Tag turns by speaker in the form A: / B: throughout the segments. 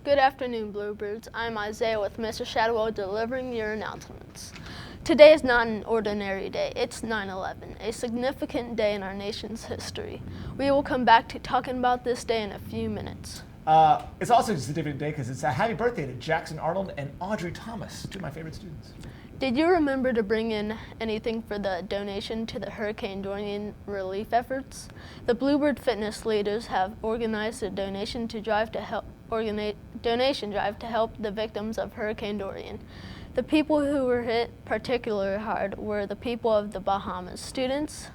A: Good afternoon, Bluebirds. I'm Isaiah with Mr. Shadwell delivering your announcements. Today is not an ordinary day. It's 9/11, a significant day in our nation's history. We will come back to talking about this day in a few minutes.
B: It's also just a different day because it's a happy birthday to Jackson Arnold and Audrey Thomas, two of my favorite students.
A: Did you remember to bring in anything for the donation to the Hurricane Dorian relief efforts? The Bluebird Fitness leaders have organized a donation drive to help the victims of Hurricane Dorian. The people who were hit particularly hard were the people of the Bahamas. Students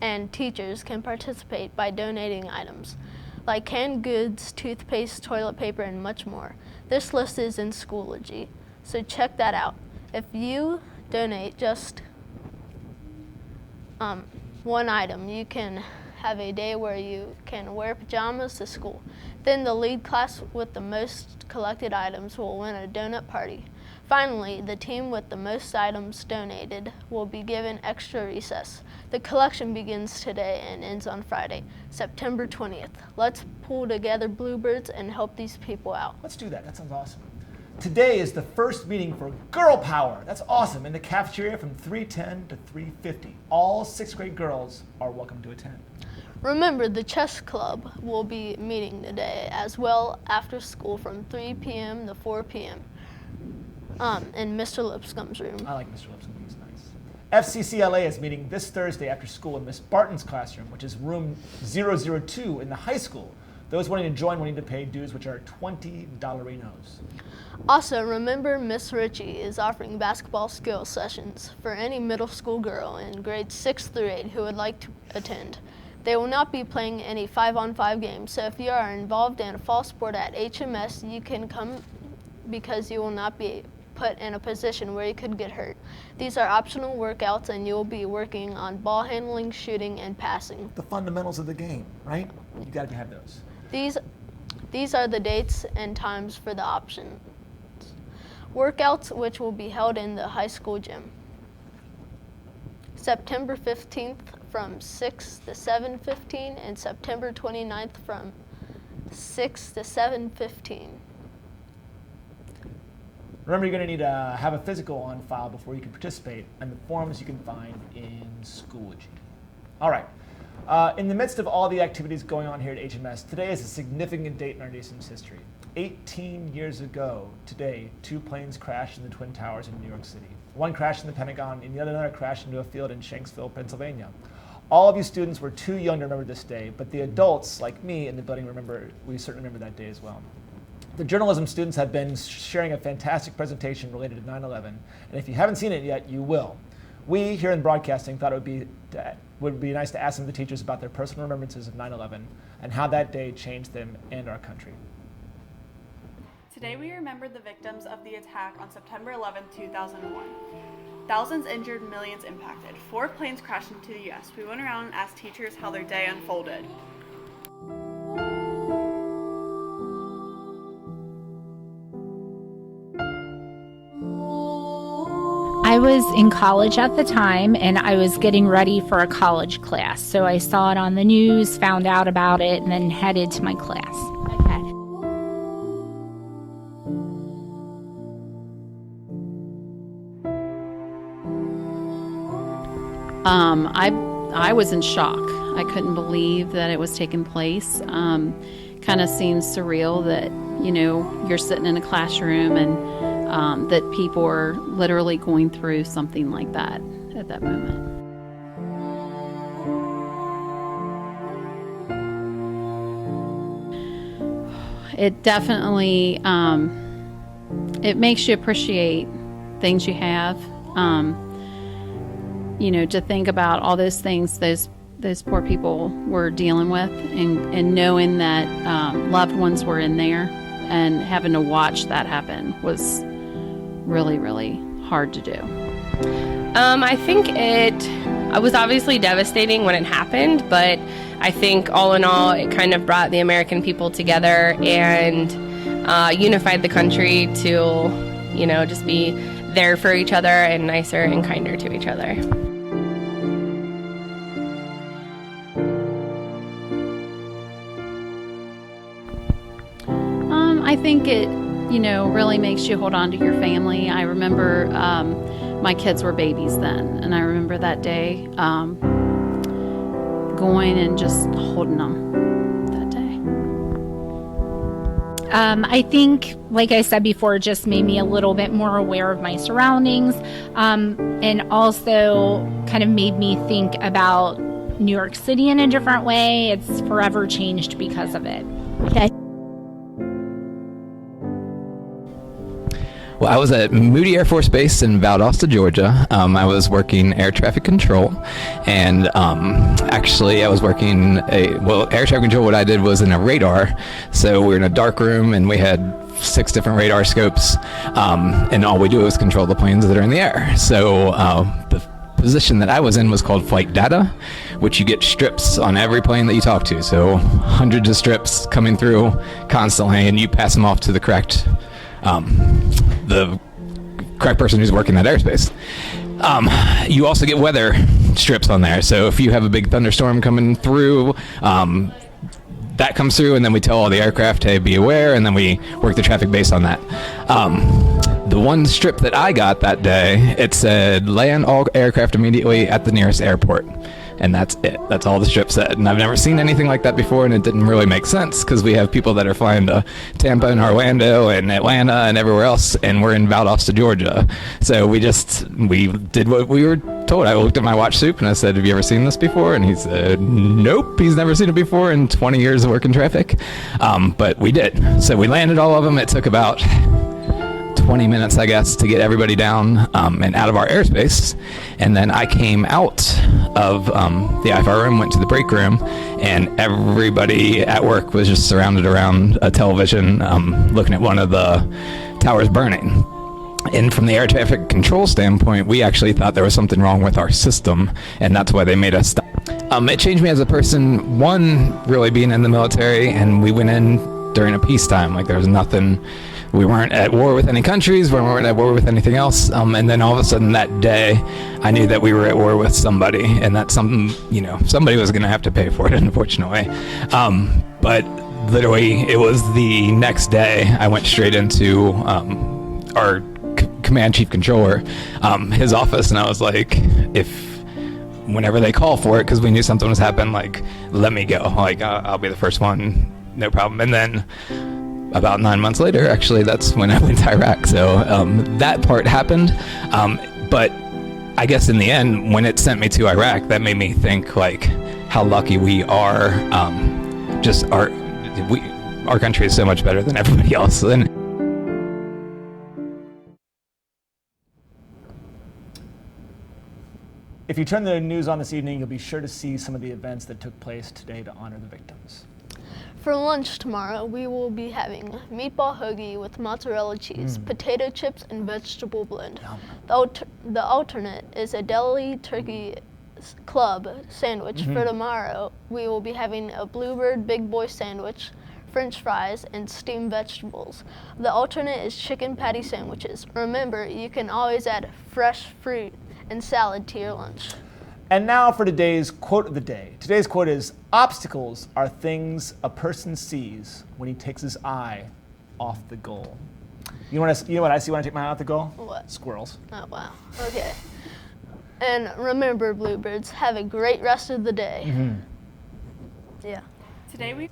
A: and teachers can participate by donating items like canned goods, toothpaste, toilet paper, and much more. This list is in Schoology, so check that out. If you donate just one item, you can have a day where you can wear pajamas to school. Then the lead class with the most collected items will win a donut party. Finally, the team with the most items donated will be given extra recess. The collection begins today and ends on Friday, September 20th. Let's pull together, Bluebirds, and help these people out.
B: Let's do that. That sounds awesome. Today is the first meeting for Girl Power. That's awesome. In the cafeteria from 3:10 to 3:50. All 6th grade girls are welcome to attend.
A: Remember, the chess club will be meeting today as well after school from 3 p.m. to 4 p.m. In Mr. Lipscomb's room.
B: I like Mr. Lipscomb. He's nice. FCCLA is meeting this Thursday after school in Miss Barton's classroom, which is room 002 in the high school. Those wanting to join will need to pay dues, which are $20.
A: Also, remember Miss Ritchie is offering basketball skills sessions for any middle school girl in grades 6 through 8 who would like to attend. They will not be playing any 5-on-5 games, so if you are involved in a fall sport at HMS, you can come because you will not be put in a position where you could get hurt. These are optional workouts and you will be working on ball handling, shooting, and passing.
B: The fundamentals of the game, right? You got to have those.
A: These are the dates and times for the options. Workouts which will be held in the high school gym. September 15th from 6 to 7:15 and September 29th from 6 to 7:15.
B: Remember, you're going to need to have a physical on file before you can participate, and the forms you can find in Schoology. All right. In the midst of all the activities going on here at HMS, today is a significant date in our nation's history. 18 years ago today, 2 planes crashed in the Twin Towers in New York City. One crashed in the Pentagon, and the other crashed into a field in Shanksville, Pennsylvania. All of you students were too young to remember this day, but the adults, like me in the building, we certainly remember that day as well. The journalism students have been sharing a fantastic presentation related to 9/11, and if you haven't seen it yet, you will. We here in broadcasting thought it would be nice to ask some of the teachers about their personal remembrances of 9/11 and how that day changed them and our country.
C: Today we remember the victims of the attack on September 11, 2001. Thousands injured, millions impacted. 4 planes crashed into the U.S. We went around and asked teachers how their day unfolded.
D: I was in college at the time, and I was getting ready for a college class. So I saw it on the news, found out about it, and then headed to my class. Okay.
E: I was in shock. I couldn't believe that it was taking place. Kind of seems surreal that, you're sitting in a classroom and that people are literally going through something like that at that moment. It definitely, it makes you appreciate things you have. To think about all those things those poor people were dealing with, and knowing that loved ones were in there and having to watch that happen was really, really hard to do.
F: I think it was obviously devastating when it happened, but I think all in all, it kind of brought the American people together and unified the country to, just be there for each other and nicer and kinder to each other.
E: think it, really makes you hold on to your family. I remember my kids were babies then, and I remember that day going and just holding them that day.
D: I think, like I said before, it just made me a little bit more aware of my surroundings, and also kind of made me think about New York City in a different way. It's forever changed because of it. Okay.
G: Well, I was at Moody Air Force Base in Valdosta, Georgia. I was working air traffic control, and actually I was working air traffic control. What I did was in a radar. So we were in a dark room, and we had 6 different radar scopes, and all we do is control the planes that are in the air. So the position that I was in was called flight data, which you get strips on every plane that you talk to. So hundreds of strips coming through constantly, and you pass them off to the correct person who's working that airspace. You also get weather strips on there. So if you have a big thunderstorm coming through, that comes through, and then we tell all the aircraft, hey, be aware, and then we work the traffic based on that. The one strip that I got that day, it said, land all aircraft immediately at the nearest airport. And that's it. That's all the strip said. And I've never seen anything like that before, and it didn't really make sense because we have people that are flying to Tampa and Orlando and Atlanta and everywhere else, and we're in Valdosta, Georgia. So we did what we were told. I looked at my watch soup and I said, have you ever seen this before? And he said, nope, he's never seen it before in 20 years of working traffic. But we did. So we landed all of them. It took about 20 minutes, I guess, to get everybody down and out of our airspace. And then I came out of the IFR room, went to the break room, and everybody at work was just surrounded around a television looking at one of the towers burning. And from the air traffic control standpoint, we actually thought there was something wrong with our system, and that's why they made us stop. It changed me as a person, one, really being in the military, and we went in during a peacetime. Like, there was nothing. We weren't at war with any countries, we weren't at war with anything else, and then all of a sudden that day, I knew that we were at war with somebody, and that somebody was going to have to pay for it, unfortunately. But literally, it was the next day, I went straight into our command chief controller, his office, and I was like, whenever they call for it, because we knew something was happening, like, let me go, like, I'll be the first one, no problem. And then about 9 months later, actually, that's when I went to Iraq. So that part happened. But I guess in the end, when it sent me to Iraq, that made me think, like, how lucky we are. Our country is so much better than everybody else. And
B: if you turn the news on this evening, you'll be sure to see some of the events that took place today to honor the victims.
A: For lunch tomorrow, we will be having meatball hoagie with mozzarella cheese, potato chips, and vegetable blend. The alternate is a deli turkey club sandwich. For tomorrow, we will be having a Bluebird Big Boy sandwich, French fries, and steamed vegetables. The alternate is chicken patty sandwiches. Remember, you can always add fresh fruit and salad to your lunch.
B: And now for today's quote of the day. Today's quote is, obstacles are things a person sees when he takes his eye off the goal. You know what I see when I take my eye off the goal?
A: What?
B: Squirrels.
A: Oh, wow. Okay. And remember, Bluebirds, have a great rest of the day. Yeah.
C: Today we